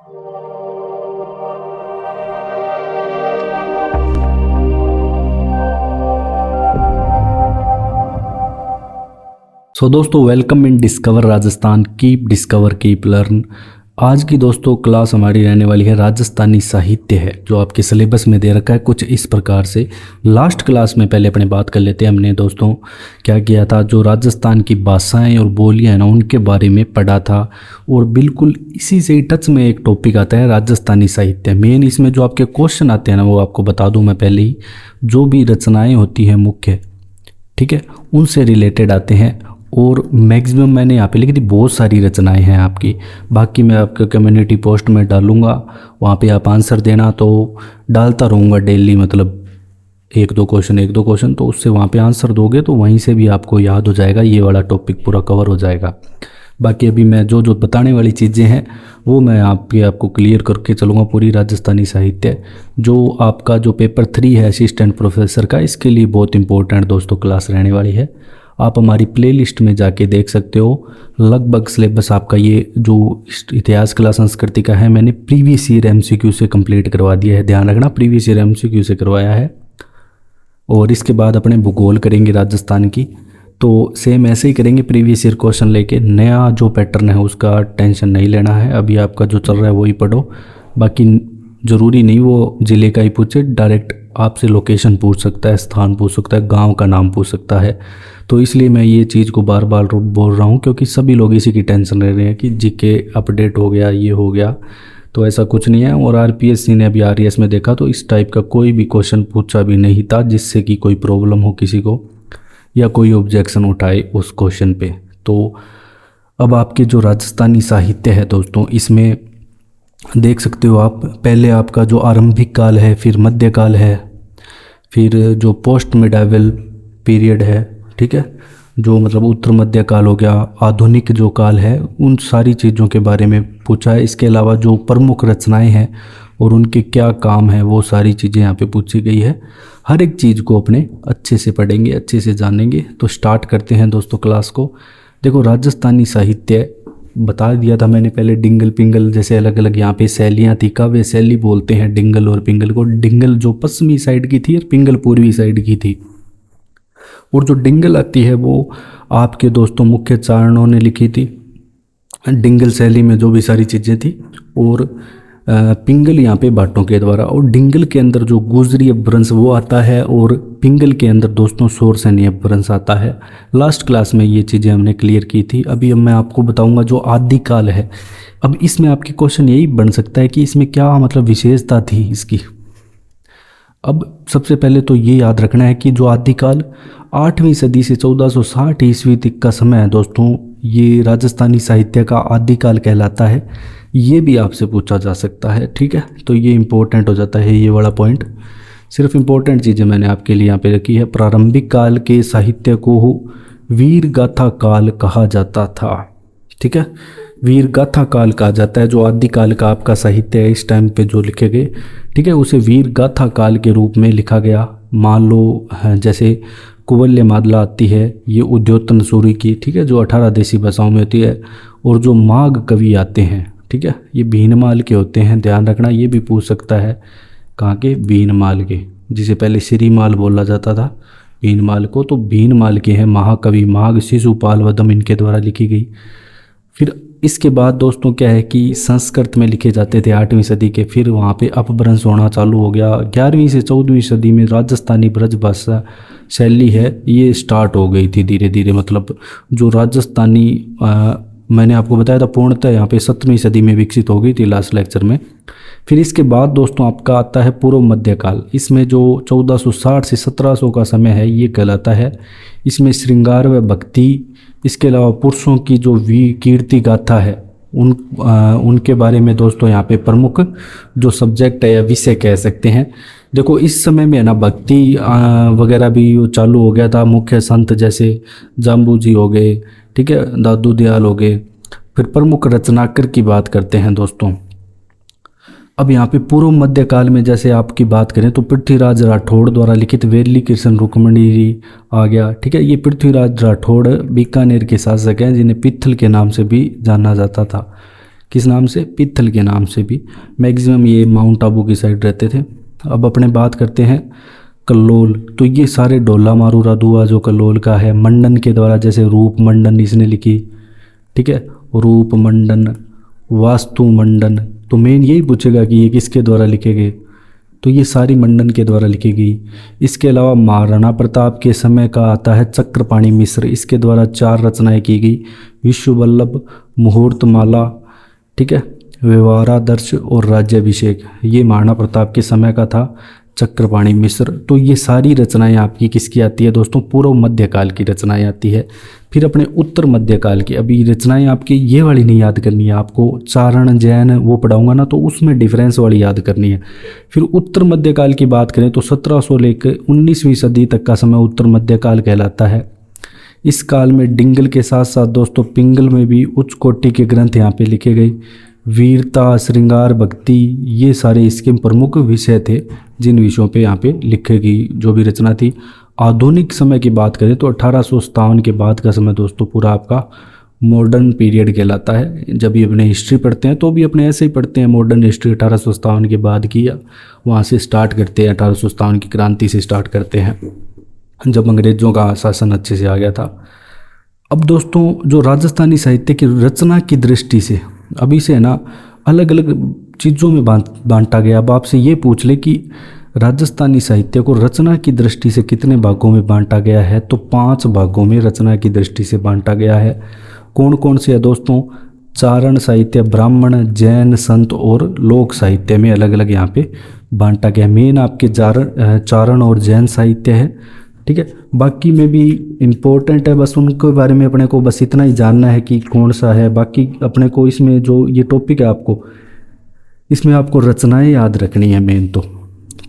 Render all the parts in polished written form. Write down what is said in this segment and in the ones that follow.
सो दोस्तों, welcome in discover Rajasthan. Keep discover keep learn. आज की दोस्तों क्लास हमारी रहने वाली है राजस्थानी साहित्य है, जो आपके सिलेबस में दे रखा है कुछ इस प्रकार से। लास्ट क्लास में पहले अपने बात कर लेते हैं। हमने दोस्तों क्या किया था, जो राजस्थान की भाषाएं और बोलियां हैं ना, उनके बारे में पढ़ा था। और बिल्कुल इसी से ही टच में एक टॉपिक आता है राजस्थानी साहित्य। मेन इसमें जो आपके क्वेश्चन आते हैं ना, वो आपको बता दूँ मैं पहले ही। जो भी रचनाएँ होती हैं मुख्य, ठीक है, उनसे रिलेटेड आते हैं। और मैक्सिमम मैंने यहाँ पे लिखी थी, बहुत सारी रचनाएं हैं आपकी। बाकी मैं आपके कम्युनिटी पोस्ट में डालूंगा, वहाँ पे आप आंसर देना। तो डालता रहूँगा डेली, मतलब एक दो क्वेश्चन, तो उससे वहाँ पे आंसर दोगे तो वहीं से भी आपको याद हो जाएगा, ये वाला टॉपिक पूरा कवर हो जाएगा। बाकी अभी मैं जो जो बताने वाली चीज़ें हैं वो मैं आपको क्लियर करके चलूँगा। पूरी राजस्थानी साहित्य जो आपका जो पेपर 3 है असिस्टेंट प्रोफेसर का, इसके लिए बहुत इंपॉर्टेंट दोस्तों क्लास रहने वाली है। आप हमारी प्लेलिस्ट में जाके देख सकते हो। लगभग सिलेबस आपका ये जो इतिहास कला संस्कृति का है, मैंने प्रीवियस ईयर एमसीक्यू से कंप्लीट करवा दिया है। ध्यान रखना, प्रीवियस ईयर एमसीक्यू से करवाया है। और इसके बाद अपने भूगोल करेंगे राजस्थान की, तो सेम ऐसे ही करेंगे, प्रीवियस ईयर क्वेश्चन लेके। नया जो पैटर्न है उसका टेंशन नहीं लेना है, अभी आपका जो चल रहा है वही पढ़ो। बाकी ज़रूरी नहीं वो ज़िले का ही पूछे, डायरेक्ट आपसे लोकेशन पूछ सकता है, स्थान पूछ सकता है, गांव का नाम पूछ सकता है। तो इसलिए मैं ये चीज़ को बार बार बोल रहा हूँ, क्योंकि सभी लोग इसी की टेंशन ले रहे हैं कि जीके अपडेट हो गया, ये हो गया। तो ऐसा कुछ नहीं है। और आरपीएससी ने अभी आरएस में देखा तो इस टाइप का कोई भी क्वेश्चन पूछा भी नहीं था जिससे कि कोई प्रॉब्लम हो किसी को, या कोई ऑब्जेक्शन उठाए उस क्वेश्चन पे। तो अब आपके जो राजस्थानी साहित्य है दोस्तों, इसमें देख सकते हो आप, पहले आपका जो आरंभिक काल है, फिर मध्यकाल है, फिर जो पोस्ट मिडाइवल पीरियड है, ठीक है, जो मतलब उत्तर मध्य काल हो गया, आधुनिक जो काल है, उन सारी चीज़ों के बारे में पूछा है। इसके अलावा जो प्रमुख रचनाएं हैं और उनके क्या काम है, वो सारी चीज़ें यहाँ पे पूछी गई है। हर एक चीज़ को अपने अच्छे से पढ़ेंगे, अच्छे से जानेंगे। तो स्टार्ट करते हैं दोस्तों क्लास को। देखो, राजस्थानी साहित्य बता दिया था मैंने पहले, डिंगल पिंगल जैसे अलग अलग यहाँ पे शैलियाँ थी। काव्य शैली बोलते हैं डिंगल और पिंगल को। डिंगल जो पश्चिमी साइड की थी और पिंगल पूर्वी साइड की थी। और जो डिंगल आती है वो आपके दोस्तों मुख्य चारणों ने लिखी थी, डिंगल शैली में जो भी सारी चीज़ें थी। और पिंगल यहाँ पे भाटों के द्वारा। और डिंगल के अंदर जो गुजरी अपभ्रंश वो आता है, और पिंगल के अंदर दोस्तों शोरसेनी अपभ्रंश आता है। लास्ट क्लास में ये चीज़ें हमने क्लियर की थी। अभी अब मैं आपको बताऊंगा जो आदिकाल है। अब इसमें आपके क्वेश्चन यही बन सकता है कि इसमें क्या मतलब विशेषता थी इसकी। अब सबसे पहले तो ये याद रखना है कि जो आदिकाल 8वीं सदी से 1460 ईस्वी तक का समय है दोस्तों, ये राजस्थानी साहित्य का आदिकाल कहलाता है। ये भी आपसे पूछा जा सकता है, ठीक है। तो ये इम्पोर्टेंट हो जाता है ये वाला पॉइंट। सिर्फ इम्पोर्टेंट चीज़ें मैंने आपके लिए यहाँ पे रखी है। प्रारंभिक काल के साहित्य को वीर गाथा काल कहा जाता था, ठीक है। वीर गाथा काल कहा जाता है। जो आदिकाल का आपका साहित्य है इस टाइम पे जो लिखे गए, ठीक है, उसे वीर गाथा काल के रूप में लिखा गया। मान लो जैसे कुवल्य मादला आती है, ये उद्योतन सूरी की, ठीक है, जो 18 देशी भाषाओं में होती है। और जो माघ कवि आते हैं, ठीक है, ये भीनमाल के होते हैं। ध्यान रखना, ये भी पूछ सकता है कहाँ के, भीनमाल के, जिसे पहले श्रीमाल बोला जाता था भीनमाल को। तो भीनमाल के हैं महाकवि माघ शिशुपाल वदम, इनके द्वारा लिखी गई। फिर इसके बाद दोस्तों क्या है कि संस्कृत में लिखे जाते थे 8वीं सदी के। फिर वहाँ पे अपभ्रंश होना चालू हो गया। 11वीं से 14वीं सदी में राजस्थानी ब्रज भाषा शैली है ये स्टार्ट हो गई थी धीरे धीरे। मतलब जो राजस्थानी मैंने आपको बताया था पूर्णतः यहाँ पे 7वीं सदी में विकसित हो गई थी लास्ट लेक्चर में। फिर इसके बाद दोस्तों आपका आता है पूर्व मध्यकाल। इसमें जो 1460 से 1700 का समय है ये कहलाता है। इसमें श्रृंगार व भक्ति, इसके अलावा पुरुषों की जो कीर्ति गाथा है उनके बारे में दोस्तों यहाँ पे प्रमुख जो सब्जेक्ट है या विषय कह सकते हैं। देखो इस समय में है ना भक्ति वगैरह भी चालू हो गया था। मुख्य संत जैसे जाम्बू जी हो गए, ठीक है, दादू दयाल हो गए। फिर प्रमुख रचनाकार की बात करते हैं दोस्तों। अब यहाँ पे पूर्व मध्य काल में जैसे आपकी बात करें तो पृथ्वीराज राठौड़ द्वारा लिखित वेरली कृष्ण रुक्मणी आ गया, ठीक है। ये पृथ्वीराज राठौड़ बीकानेर के शासक हैं जिन्हें पित्थल के नाम से भी जाना जाता था। किस नाम से, पित्थल के नाम से भी। मैक्सिमम ये माउंट आबू की साइड रहते थे। अब अपने बात करते हैं कल्लोल। तो ये सारे डोला मारू राधुआ जो कल्लोल का है, मंडन के द्वारा, जैसे रूप मंडन इसने लिखी, ठीक है, रूप मंडन, वास्तु मंडन। तो मेन यही पूछेगा कि ये किसके द्वारा लिखे गए, तो ये सारी मंडन के द्वारा लिखी गई। इसके अलावा महाराणा प्रताप के समय का आता है चक्रपाणी मिश्र, इसके द्वारा 4 रचनाएं की गई, विश्व वल्लभ, मुहूर्तमाला, ठीक है, व्यवहारादर्श और राज्याभिषेक। ये महाराणा प्रताप के समय का था चक्रपाणी मिश्र। तो ये सारी रचनाएं आपकी किसकी आती है दोस्तों, पूर्व मध्यकाल की रचनाएं आती है। फिर अपने उत्तर मध्यकाल की, अभी रचनाएं आपकी ये वाली नहीं याद करनी है, आपको चारण जैन वो पढ़ाऊंगा ना, तो उसमें डिफरेंस वाली याद करनी है। फिर उत्तर मध्यकाल की बात करें तो 1700 लेकर 19वीं सदी तक का समय उत्तर मध्यकाल कहलाता है। इस काल में डिंगल के साथ साथ दोस्तों पिंगल में भी उच्च कोटि के ग्रंथ यहाँ पे लिखे गए। वीरता, श्रृंगार, भक्ति, ये सारे इसके प्रमुख विषय थे जिन विषयों पे यहाँ पे लिखे गई जो भी रचना थी। आधुनिक समय की बात करें तो 1857 के बाद का समय दोस्तों पूरा आपका मॉडर्न पीरियड कहलाता है। जब ये अपने हिस्ट्री पढ़ते हैं तो भी अपने ऐसे ही पढ़ते हैं, मॉडर्न हिस्ट्री 1857 के बाद की, या वहाँ से स्टार्ट करते हैं, 1857 की क्रांति से स्टार्ट करते हैं जब अंग्रेज़ों का शासन अच्छे से आ गया था। अब दोस्तों जो राजस्थानी साहित्य की रचना की दृष्टि से अभी से है ना अलग अलग चीज़ों में बांटा गया। अब आपसे ये पूछ ले कि राजस्थानी साहित्य को रचना की दृष्टि से कितने भागों में बांटा गया है, तो 5 भागों में रचना की दृष्टि से बांटा गया है। कौन कौन से है दोस्तों, चारण साहित्य, ब्राह्मण, जैन, संत और लोक साहित्य में अलग अलग यहाँ पे बांटा गया। मेन आपके चारण और जैन साहित्य है, ठीक है। बाकी में भी इम्पोर्टेंट है, बस उनके बारे में अपने को बस इतना ही जानना है कि कौन सा है। बाकी अपने को इसमें जो ये टॉपिक है आपको इसमें आपको रचनाएं याद रखनी है मेन तो,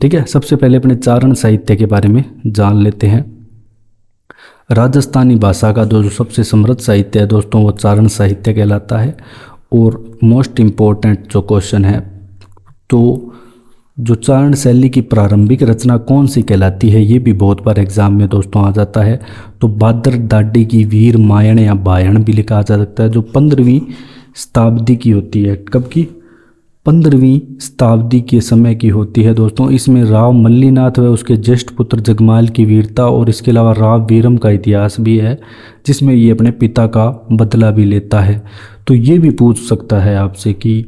ठीक है। सबसे पहले अपने चारण साहित्य के बारे में जान लेते हैं। राजस्थानी भाषा का जो सबसे समृद्ध साहित्य है दोस्तों वो चारण साहित्य कहलाता है। और मोस्ट इम्पोर्टेंट जो क्वेश्चन है, तो जो चारण शैली की प्रारंभिक रचना कौन सी कहलाती है, ये भी बहुत बार एग्जाम में दोस्तों आ जाता है। तो बादर दाडी की वीर मायण या बायण भी लिखा जा सकता है, जो 15वीं शताब्दी की होती है। कब की, 15वीं शताब्दी के समय की होती है दोस्तों। इसमें राव मल्लीनाथ व उसके ज्येष्ठ पुत्र जगमाल की वीरता और इसके अलावा राव वीरम का इतिहास भी है, जिसमें ये अपने पिता का बदला भी लेता है। तो ये भी पूछ सकता है आपसे कि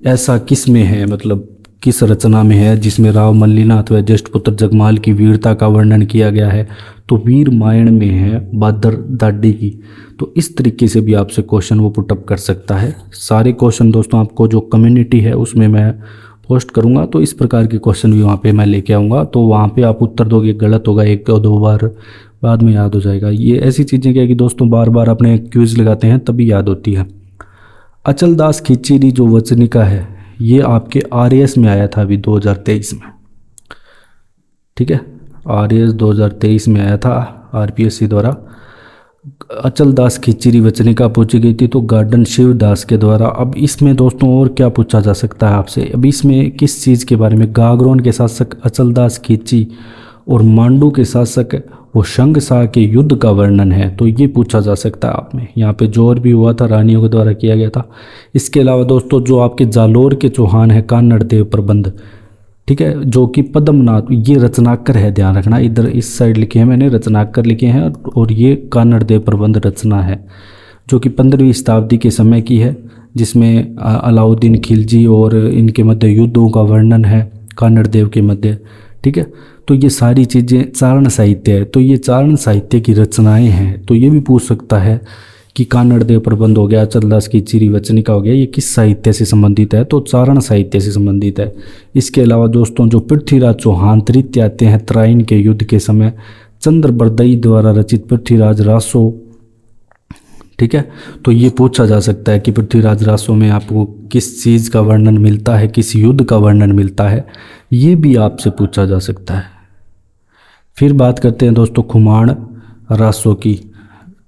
ऐसा किस में है, मतलब किस रचना में है जिसमें राव मल्लीनाथ व ज्येष्ठ पुत्र जगमाल की वीरता का वर्णन किया गया है। तो वीर मायण में है बादर दाडी की। तो इस तरीके से भी आपसे क्वेश्चन वो पुटअप कर सकता है। सारे क्वेश्चन दोस्तों आपको जो कम्युनिटी है उसमें मैं पोस्ट करूँगा, तो इस प्रकार के क्वेश्चन भी वहाँ पे मैं लेके आऊँगा। तो वहाँ पे आप उत्तर दोगे, गलत होगा 1-2 बार, बाद में याद हो जाएगा। ये ऐसी चीज़ें क्या कि दोस्तों बार बार अपने क्यूज लगाते हैं तभी याद होती है। अचल दास खिचड़ी जो वचनिका है ये आपके आरएएस में आया था अभी 2023 में, ठीक है। आरएएस 2023 में आया था आरपीएससी द्वारा। अचल दास खिचड़ी वचनिका पूछी गई थी, तो गार्डन शिवदास के द्वारा। अब इसमें दोस्तों और क्या पूछा जा सकता है आपसे, अब इसमें किस चीज़ के बारे में, गागरोन के शासक अचल दास खिची और मांडू के शासक वो शंग शाह के युद्ध का वर्णन है, तो ये पूछा जा सकता है आप में। यहाँ पे जोर भी हुआ था, रानियों के द्वारा किया गया था। इसके अलावा दोस्तों जो आपके जालोर के चौहान है कान्नड़ देव प्रबंध, ठीक है, जो कि पद्मनाथ, ये रचनाकर है, ध्यान रखना, इधर इस साइड लिखे हैं मैंने, रचनाकर लिखे हैं, और ये कान्नड़ देव प्रबंध रचना है जो कि 15वीं शताब्दी के समय की है, जिसमें अलाउद्दीन खिलजी और इनके मध्य युद्धों का वर्णन है कान्नड़ देव के मध्य, ठीक है। तो ये सारी चीज़ें चारण साहित्य है, तो ये चारण साहित्य की रचनाएं हैं। तो ये भी पूछ सकता है कि कान्नड़ देव प्रबंध हो गया, अचल दास खिचड़ी वचनिका हो गया, ये किस साहित्य से संबंधित है, तो चारण साहित्य से संबंधित है। इसके अलावा दोस्तों जो पृथ्वीराज चौहान तृतीय आते हैं तराइन के युद्ध के समय, चंद्र बरदई द्वारा रचित पृथ्वीराज रासो, ठीक है। तो ये पूछा जा सकता है कि पृथ्वीराज रासो में आपको किस चीज़ का वर्णन मिलता है, किस युद्ध का वर्णन मिलता है, ये भी आपसे पूछा जा सकता है। फिर बात करते हैं दोस्तों खुमाण रासो की।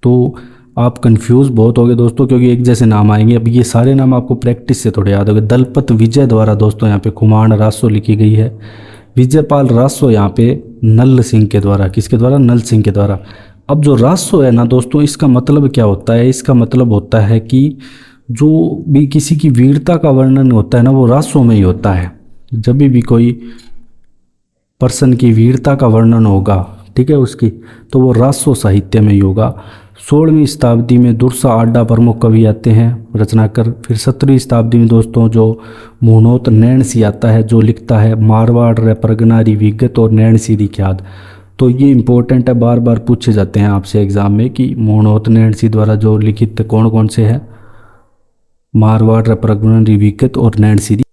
तो आप कंफ्यूज बहुत हो गए दोस्तों, क्योंकि एक जैसे नाम आएंगे। अब ये सारे नाम आपको प्रैक्टिस से थोड़े याद हो गए। दलपत विजय द्वारा दोस्तों यहाँ पे खुमाण रासो लिखी गई है। विजयपाल रासो यहाँ पे नल सिंह के द्वारा, किसके द्वारा, नल सिंह के द्वारा। अब जो रासो है ना दोस्तों, इसका मतलब क्या होता है, इसका मतलब होता है कि जो भी किसी की वीरता का वर्णन होता है ना वो रासों में ही होता है। जब भी कोई पर्सन की वीरता का वर्णन होगा, ठीक है, उसकी, तो वो रासो साहित्य में ही होगा। 16वीं शताब्दी में दुर्सा आड्डा प्रमुख कवि आते हैं रचनाकर। फिर 17वीं शताब्दी में दोस्तों जो मुहनोत नैणसी आता है, जो लिखता है मारवाड़ रे परगनारी विगत और नैणसी री ख्याद। तो ये इंपॉर्टेंट है, बार बार पूछे जाते हैं आपसे एग्जाम में कि मुहनोत नैणसी द्वारा जो लिखित कौन कौन से हैं, मारवाड़ रे परगनारी विगत और नैणसी री।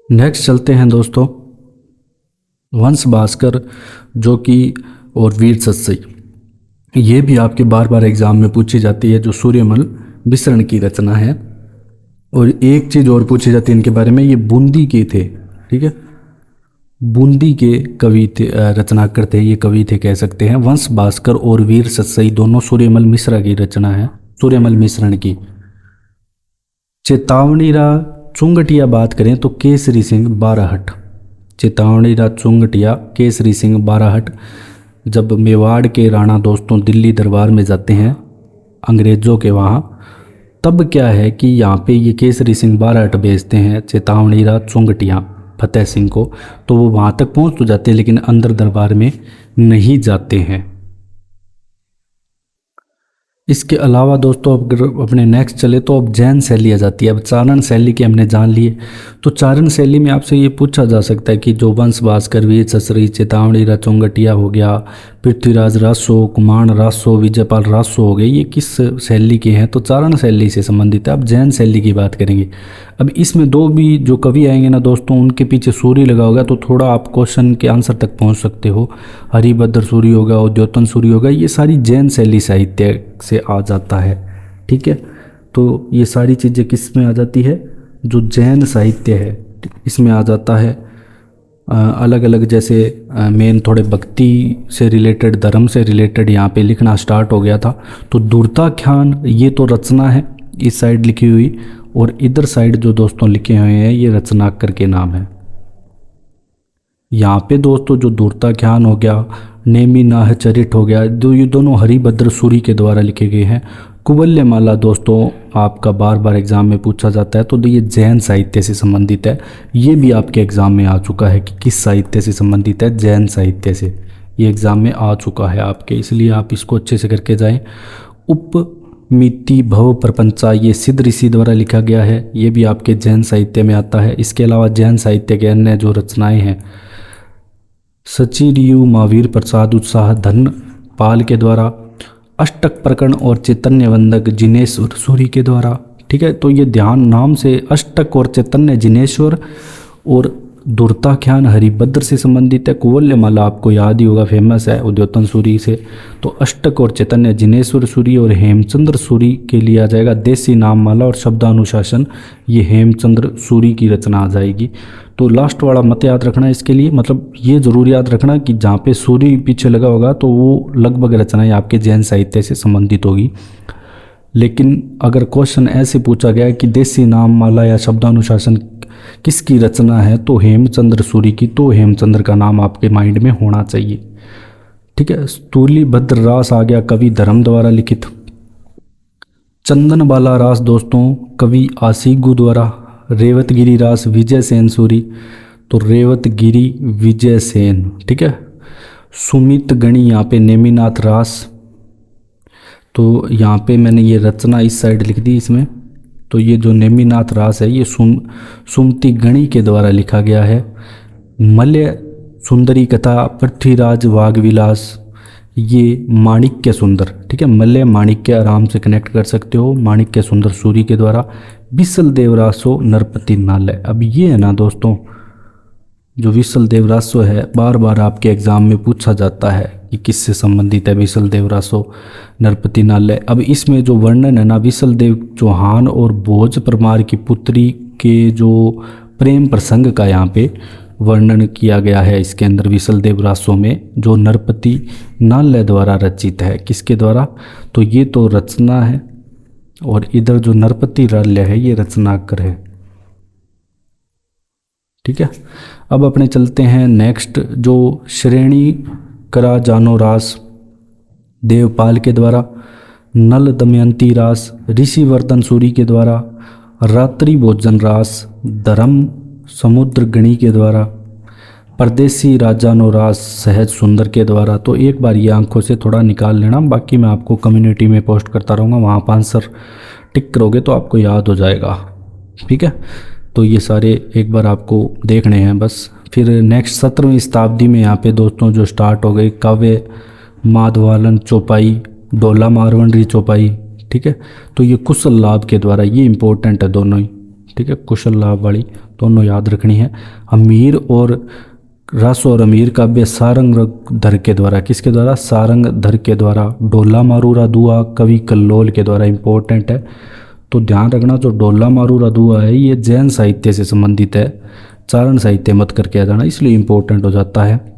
नेक्स्ट चलते हैं दोस्तों वंश भास्कर जो कि और वीर सत्सई, ये भी आपके बार बार एग्जाम में पूछी जाती है, जो सूर्यमल विसरण की रचना है। और एक चीज़ और पूछी जाती है इनके बारे में, ये बूंदी के थे, ठीक है, बूंदी के कवि थे, रचनाकर थे, ये कवि थे कह सकते हैं। वंश भास्कर और वीर सत्सई दोनों सूर्यमल मिश्रा की रचना है, सूर्यमल मिश्रण की। चेतावनीरा चुंगटिया बात करें तो केसरी सिंह बाराहट, चेतावनीरा चुंगटिया केसरी सिंह बाराहट, जब मेवाड़ के राणा दोस्तों दिल्ली दरबार में जाते हैं अंग्रेज़ों के वहाँ, तब क्या है कि यहाँ पे ये केसरी सिंह बाराहट भेजते हैं चेतावनीरा चुंगटिया फतेह सिंह को। तो वो वहाँ तक पहुँच तो जाते हैं लेकिन अंदर दरबार में नहीं जाते हैं। इसके अलावा दोस्तों अगर अपने नेक्स्ट चले तो अब जैन शैली आ जाती है। अब चारण शैली के हमने जान लिए, तो चारण शैली में आपसे ये पूछा जा सकता है कि जो वंश भास्कर, वीर ससरी, चेतावनीरा चुंगटिया हो गया, पृथ्वीराज रासो, कुमार रासो, विजयपाल रासो हो गए, ये किस शैली के हैं? तो चारण शैली से संबंधित है। अब जैन शैली की बात करेंगे। अब इसमें दो भी जो कवि आएंगे ना दोस्तों, उनके पीछे सूरी लगा होगा, तो थोड़ा आप क्वेश्चन के आंसर तक पहुंच सकते हो। हरिभद्र सूरी होगा, उद्योतन सूरी होगा, ये सारी जैन शैली साहित्य से आ जाता है, ठीक है। तो ये सारी चीज़ें किस में आ जाती है? जो जैन साहित्य है इसमें आ जाता है। अलग अलग जैसे मेन थोड़े भक्ति से रिलेटेड, धर्म से रिलेटेड यहाँ पे लिखना स्टार्ट हो गया था। तो दुर्ताख्यान ये तो रचना है इस साइड लिखी हुई, और इधर साइड जो दोस्तों लिखे हुए हैं ये रचनाकर के नाम है। यहाँ पे दोस्तों जो दुर्ताख्यान हो गया, नेमी नाह चरित हो गया, ये दोनों हरिभद्र सूरी के द्वारा लिखे गए हैं। कुवल्यमाला दोस्तों आपका बार बार एग्जाम में पूछा जाता है, तो ये जैन साहित्य से संबंधित है। ये भी आपके एग्जाम में आ चुका है कि किस साहित्य से संबंधित है, जैन साहित्य से। ये एग्जाम में आ चुका है आपके, इसलिए आप इसको अच्छे से करके जाएं। उपमिति भव प्रपंचा, ये सिद्ध ऋषि द्वारा लिखा गया है, ये भी आपके जैन साहित्य में आता है। इसके अलावा जैन साहित्य के अन्य जो रचनाएँ हैं, सचिरियु महावीर प्रसाद उत्साह धन पाल के द्वारा, अष्टक प्रकरण और चैतन्य वंदक जिनेश्वर सूरी के द्वारा, ठीक है। तो ये ध्यान नाम से अष्टक और चैतन्य जिनेश्वर और दुर्ताख्यान हरिभद्र से संबंधित है। कुवल्यमाला आपको याद ही होगा, फेमस है उद्योतन सूरी से। तो अष्टक और चैतन्य जिनेश्वर सूरी और हेमचंद्र सूरी के लिए आ जाएगा देसी नाम माला और शब्दानुशासन, ये हेमचंद्र सूरी की रचना आ जाएगी। तो लास्ट वाला मत याद रखना इसके लिए, मतलब ये जरूर याद रखना कि जहाँ पे सूरी पीछे लगा होगा तो वो लगभग रचनाएं आपके जैन साहित्य से संबंधित होगी। लेकिन अगर क्वेश्चन ऐसे पूछा गया कि देसी नाम माला या शब्दानुशासन किसकी रचना है, तो हेमचंद्र सूरी की, तो हेमचंद्र का नाम आपके माइंड में होना चाहिए, ठीक है। स्थूलीभद्र रास आ गया, कवि धर्म द्वारा लिखित। चंदनबाला रास दोस्तों कवि आसीगु द्वारा। रेवतगिरी रास विजय सेन सूरी, तो रेवतगिरी विजय सेन, ठीक है। सुमित गणी यहाँ पे नेमिनाथ रास, तो यहाँ पे मैंने ये रचना इस साइड लिख दी इसमें। तो ये जो नेमिनाथ रास है ये सुमति गणी के द्वारा लिखा गया है। मल्य सुंदरी कथा पृथ्वीराज वागविलास, ये माणिक्य सुंदर, ठीक है। मल्य माणिक्य आराम से कनेक्ट कर सकते हो, माणिक्य सुंदर सूरी के द्वारा। विसल देवरासो नरपति नालय, अब ये है ना दोस्तों, जो विसल देवरासो है बार बार आपके एग्जाम में पूछा जाता है कि किससे संबंधित है विसल देवरासो नरपति नालय। अब इसमें जो वर्णन है ना, विसल देव चौहान और भोज परमार की पुत्री के जो प्रेम प्रसंग का यहाँ पे वर्णन किया गया है इसके अंदर विसल देवरासो में, जो नरपति नालय द्वारा रचित है। किसके द्वारा? तो ये तो रचना है, और इधर जो नरपति नालय है ये रचनाकर है, ठीक है। अब अपने चलते हैं नेक्स्ट, जो श्रेणी करा जानो रास देवपाल के द्वारा। नल दमयंती रास, ऋषिवर्धन सूरी के द्वारा, रात्रि भोजन रास, धर्म समुद्र गणी के द्वारा, परदेसी राजानो रास सहज सुंदर के द्वारा। तो एक बार ये आंखों से थोड़ा निकाल लेना, बाकी मैं आपको कम्युनिटी में पोस्ट करता रहूँगा, वहाँ पर आंसर टिक करोगे तो आपको याद हो जाएगा। ठीक है, तो ये सारे एक बार आपको देखने हैं बस। फिर नेक्स्ट 17वीं शताब्दी में यहाँ पे दोस्तों जो स्टार्ट हो गई काव्य माधवालन चौपाई, डोला मारवंडी चौपाई। ठीक है, तो ये कुशल लाभ के द्वारा, ये इंपॉर्टेंट है दोनों ही। ठीक है, कुशल लाभ वाली दोनों याद रखनी है। अमीर और रस और अमीर काव्य सारंग धर के द्वारा, किसके द्वारा? सारंग धर के द्वारा। डोला मारूरा दुआ कवि कल्लोल के द्वारा, इंपॉर्टेंट है। तो ध्यान रखना, जो डोला मारूरा दुआ है ये जैन साहित्य से संबंधित है, चारण साहित्य मत करके आ जाना, इसलिए इंपॉर्टेंट हो जाता है।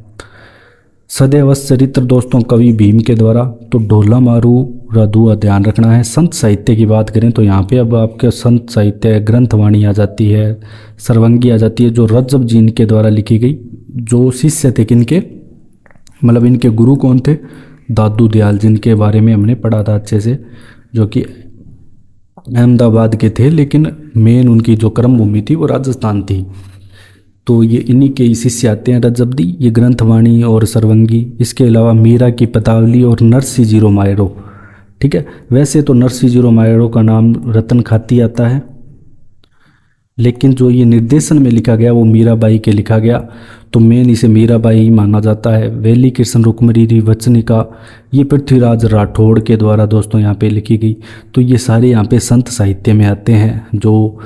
सदैवस चरित्र दोस्तों कवि भीम के द्वारा, तो डोला मारूरा दुआ ध्यान रखना है। संत साहित्य की बात करें तो यहाँ पे अब आपके संत साहित्य ग्रंथवाणी आ जाती है, सर्वंगी आ जाती है, जो रज्जब जी के द्वारा लिखी गई। जो शिष्य थे किनके, मतलब इनके गुरु कौन थे? दादू दयाल, जिनके बारे में हमने पढ़ा था अच्छे से, जो कि अहमदाबाद के थे, लेकिन मेन उनकी जो कर्म भूमि थी वो राजस्थान थी। तो ये इन्हीं के ही शिष्य आते हैं रज्जबदी, ये ग्रंथवाणी और सर्वंगी। इसके अलावा मीरा की पतावली और नरसी जीरो मायरो। ठीक है, वैसे तो नरसी जीरो मायरो का नाम रतन खाती आता है, लेकिन जो ये निर्देशन में लिखा गया वो मीराबाई के लिखा गया, तो मेन इसे मीराबाई ही माना जाता है। वेली कृष्ण रुक्मणी वचनिका, ये पृथ्वीराज राठौड़ के द्वारा दोस्तों यहाँ पे लिखी गई। तो ये सारे यहाँ पे संत साहित्य में आते हैं, जो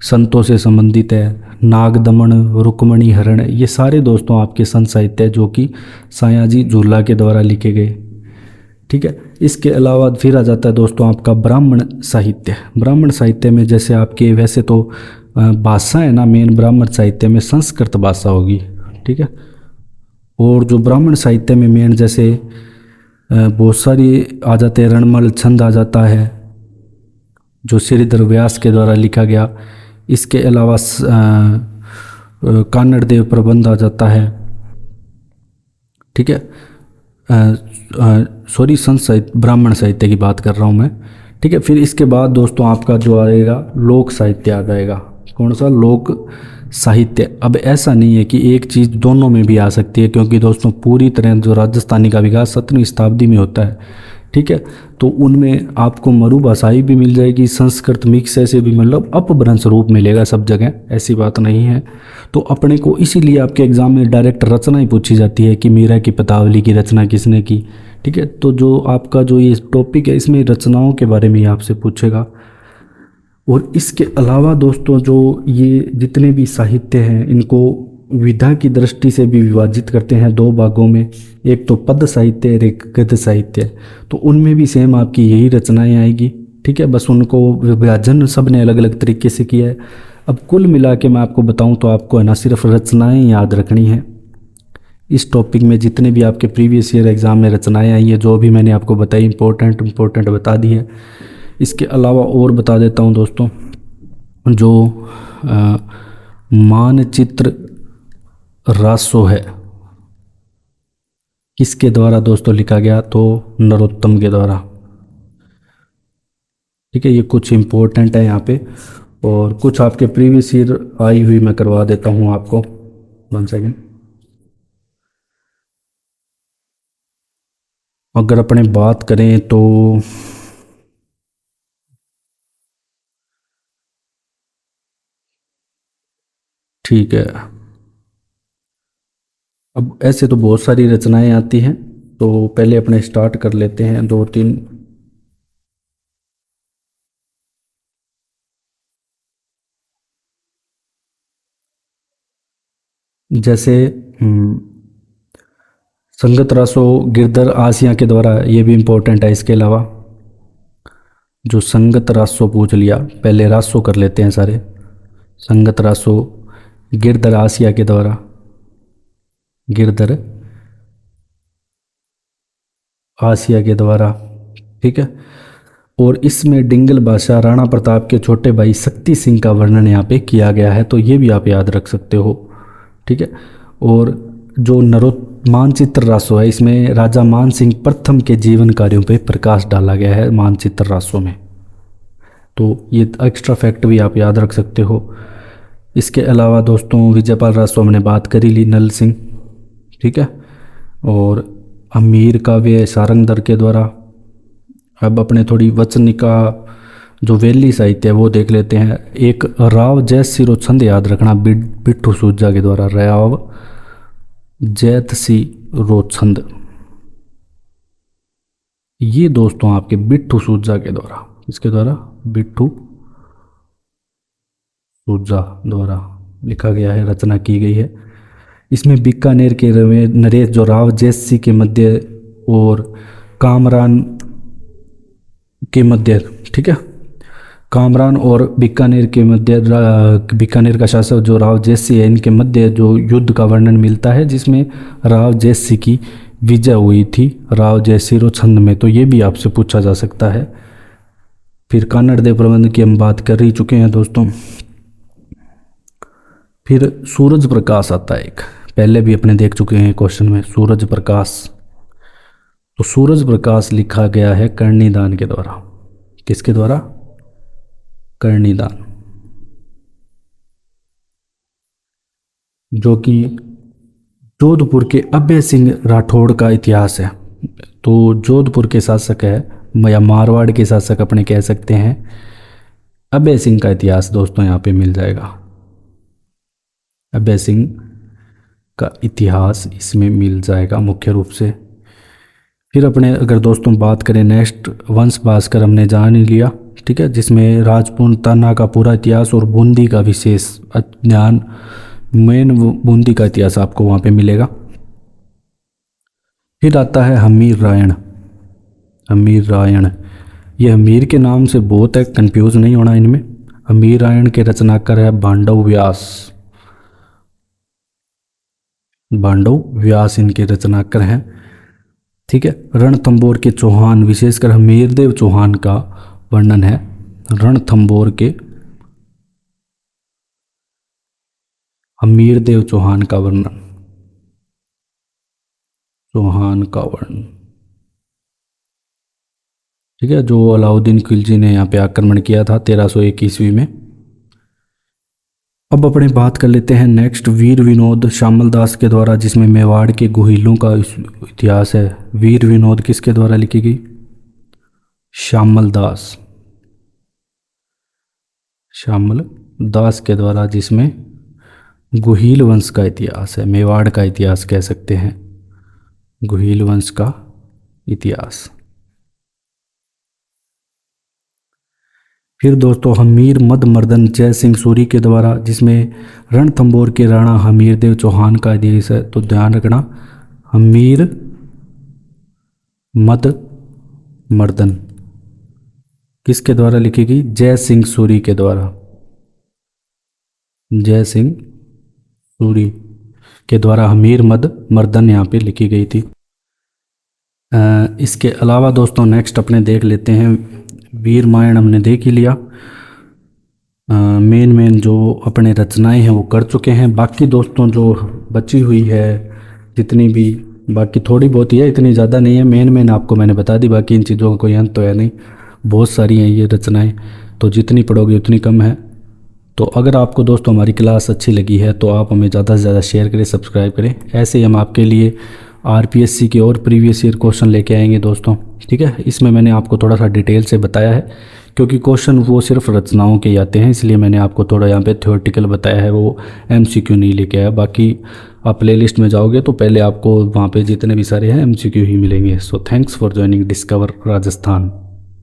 संतों से संबंधित है। नागदमन, रुक्मणी हरण, ये सारे दोस्तों आपके संत साहित्य है, जो कि सायाजी झूला के द्वारा लिखे गए। ठीक है, इसके अलावा फिर आ जाता है दोस्तों आपका ब्राह्मण साहित्य। ब्राह्मण साहित्य में जैसे आपके वैसे तो भाषा है ना, मेन ब्राह्मण साहित्य में संस्कृत भाषा होगी। ठीक है, और जो ब्राह्मण साहित्य में मेन जैसे बहुत सारी आ जाते हैं, रणमल छंद आ जाता है जो श्रीधर व्यास के द्वारा लिखा गया। इसके अलावा कान्नड़ देव प्रबंध आ जाता है। ठीक है, सॉरी संत साहित्य, ब्राह्मण साहित्य की बात कर रहा हूँ मैं। ठीक है, फिर इसके बाद दोस्तों आपका जो आएगा लोक साहित्य आ जाएगा। कौन सा? लोक साहित्य। अब ऐसा नहीं है कि एक चीज़ दोनों में भी आ सकती है, क्योंकि दोस्तों पूरी तरह जो राजस्थानी का विकास 17वीं शताब्दी में होता है। ठीक है, तो उनमें आपको मरुभाषाई भी मिल जाएगी, संस्कृत मिक्स ऐसे भी, मतलब अपभ्रंश रूप मिलेगा सब जगह, ऐसी बात नहीं है। तो अपने को इसीलिए आपके एग्जाम में डायरेक्ट रचना ही पूछी जाती है कि मीरा की पतावली की रचना किसने की। ठीक है, तो जो आपका जो ये टॉपिक है इसमें रचनाओं के बारे में ही आपसे पूछेगा। और इसके अलावा दोस्तों जो ये जितने भी साहित्य हैं इनको विधा की दृष्टि से भी विभाजित करते हैं दो भागों में, एक तो पद साहित्य और एक गद्य साहित्य। तो उनमें भी सेम आपकी यही रचनाएं आएगी। ठीक है, बस उनको विभाजन सब ने अलग अलग तरीके से किया है। अब कुल मिला के मैं आपको बताऊं तो आपको है ना सिर्फ रचनाएं याद रखनी है। इस टॉपिक में जितने भी आपके प्रीवियस ईयर एग्जाम में रचनाएं आई हैं, जो भी मैंने आपको बताई इंपॉर्टेंट बता दी है। इसके अलावा और बता देता हूं दोस्तों, जो मानचित्र रासो है किसके द्वारा दोस्तों लिखा गया? तो नरोत्तम के द्वारा। ठीक है, ये कुछ इंपॉर्टेंट है यहाँ पे, और कुछ आपके प्रीवियस ईयर आई हुई मैं करवा देता हूँ आपको। 1 सेकेंड। अगर अपने बात करें तो ठीक है, अब ऐसे तो बहुत सारी रचनाएं आती हैं, तो पहले अपने स्टार्ट कर लेते हैं 2-3। जैसे संगत रासो गिरधर आसिया के द्वारा, ये भी इम्पोर्टेंट है। इसके अलावा जो संगत रासो पूछ लिया, पहले रासो कर लेते हैं सारे। संगत रासो गिरधर आसिया के द्वारा, गिरधर आसिया के द्वारा। ठीक है, और इसमें डिंगल भाषा राणा प्रताप के छोटे भाई शक्ति सिंह का वर्णन यहाँ पे किया गया है, तो ये भी आप याद रख सकते हो। ठीक है, और जो मानचित्र रासो है, इसमें राजा मान सिंह प्रथम के जीवन कार्यों पे प्रकाश डाला गया है मानचित्र रासो में। तो ये एक्स्ट्रा फैक्ट भी आप याद रख सकते हो। इसके अलावा दोस्तों विजयपाल रासो हमने बात करी ली, नल सिंह, ठीक है। और अमीर काव्य सारंगधर के द्वारा। अब अपने थोड़ी वचनिका जो वैली साहित्य है वो देख लेते हैं। एक राव जैत सिरो छंद याद रखना, बिट्ठू सूजा के द्वारा, राव जैत सिरो छंद, ये दोस्तों आपके बिट्ठू सूजा के द्वारा, इसके द्वारा बिट्ठू सूजा द्वारा लिखा गया है, रचना की गई है। इसमें बीकानेर के नरेश जो राव जैसी के मध्य और कामरान के मध्य, ठीक है, कामरान और बीकानेर के मध्य, बीकानेर का शासक जो राव जैसी है, इनके मध्य जो युद्ध का वर्णन मिलता है जिसमें राव जैसी की विजय हुई थी राव जयसिरो छंद में। तो ये भी आपसे पूछा जा सकता है। फिर कानड़ देव प्रबंध की हम बात कर ही चुके हैं दोस्तों। फिर सूरज प्रकाश आता है एक, पहले भी अपने देख चुके हैं क्वेश्चन में, सूरज प्रकाश। तो सूरज प्रकाश लिखा गया है कर्णिदान के द्वारा। किसके द्वारा? कर्णिदान, जो कि जोधपुर के अभय सिंह राठौड़ का इतिहास है। तो जोधपुर के शासक है या मारवाड़ के शासक अपने कह सकते हैं, अभय सिंह का इतिहास दोस्तों यहाँ पे मिल जाएगा। अभय सिंह का इतिहास इसमें मिल जाएगा मुख्य रूप से। फिर अपने अगर दोस्तों बात करें नेक्स्ट, वंश भास्कर हमने जान ही लिया, ठीक है, जिसमें राजपूताना का पूरा इतिहास और बूंदी का विशेष ज्ञान, मेन बूंदी का इतिहास आपको वहाँ पे मिलेगा। फिर आता है हमीर रायण। हमीर रायण, ये हमीर के नाम से बहुत है, कंफ्यूज नहीं होना इनमें। हमीर रायण के रचनाकार है भांडव व्यास। भांडव व्यास इनके रचनाकार हैं, ठीक है। रणथंबोर के चौहान, विशेषकर हमीरदेव चौहान का वर्णन है। रणथंबोर के हमीरदेव चौहान का वर्णन, चौहान का वर्णन, ठीक है, जो अलाउद्दीन खिलजी ने यहाँ पे आक्रमण किया था 1301 ईस्वी में। अब अपने बात कर लेते हैं नेक्स्ट, वीर विनोद श्यामल दास के द्वारा, जिसमें मेवाड़ के गुहिलों का इतिहास है। वीर विनोद किसके द्वारा लिखी गई? श्यामल दास, श्यामल दास के द्वारा, जिसमें गुहिल वंश का इतिहास है, मेवाड़ का इतिहास कह सकते हैं, गुहिल वंश का इतिहास। फिर दोस्तों हमीर मद मर्दन जय सिंह सूरी के द्वारा, जिसमें रणथंबोर के राणा हमीरदेव चौहान का इतिहास है। तो ध्यान रखना, हमीर मद मर्दन किसके द्वारा लिखी गई? जय सिंह सूरी के द्वारा, जय सिंह सूरी के द्वारा हमीर मद मर्दन यहाँ पे लिखी गई थी। इसके अलावा दोस्तों नेक्स्ट अपने देख लेते हैं, वीर रामायण हमने देख ही लिया। मेन जो अपने रचनाएं हैं वो कर चुके हैं। बाकी दोस्तों जो बची हुई है जितनी भी, बाकी थोड़ी बहुत ही है, इतनी ज़्यादा नहीं है। मेन आपको मैंने बता दी, बाकी इन चीज़ों का कोई अंत तो है नहीं, बहुत सारी हैं ये रचनाएं, तो जितनी पढ़ोगे उतनी कम है। तो अगर आपको दोस्तों हमारी क्लास अच्छी लगी है तो आप हमें ज़्यादा से ज़्यादा शेयर करें, सब्सक्राइब करें। ऐसे ही हम आपके लिए आरपीएससी के और प्रीवियस ईयर क्वेश्चन लेके आएंगे दोस्तों, ठीक है। इसमें मैंने आपको थोड़ा सा डिटेल से बताया है, क्योंकि क्वेश्चन वो सिर्फ रचनाओं के आते हैं, इसलिए मैंने आपको थोड़ा यहाँ पे थ्योरेटिकल बताया है, वो एमसीक्यू नहीं लेके आया। बाकी आप प्लेलिस्ट में जाओगे तो पहले आपको वहाँ पे जितने भी सारे हैं एमसीक्यू ही मिलेंगे। So thanks for joining discover Rajasthan.